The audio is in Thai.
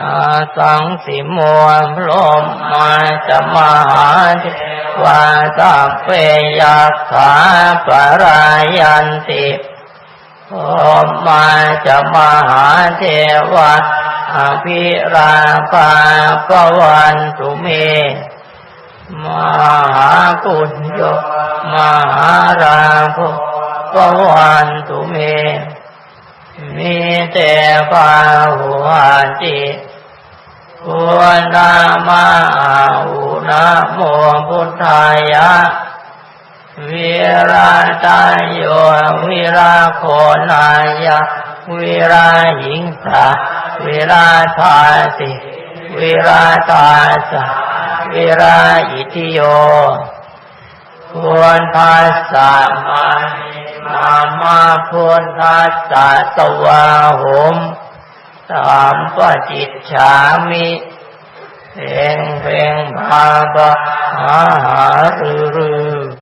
อาสังสิโมพรหมาจะมหาเทวาสัพเพยัคฆาปรายันติพรหมาจะมหาเทวาอภิราภาปวันตุเมมหาปุญโญมหาราภปวันตุเมมิเตภาหุติพุทธามาอุนะโมพุทธายะวิราชโยวิราโคณายะวิราหิงสาวิราชาสิวิราชาสะวิราอิทิโยพุทธัสสะนามาพุทธัสสะสวาหุมสัมปจิตฉามิเพ่งภาบะหารือ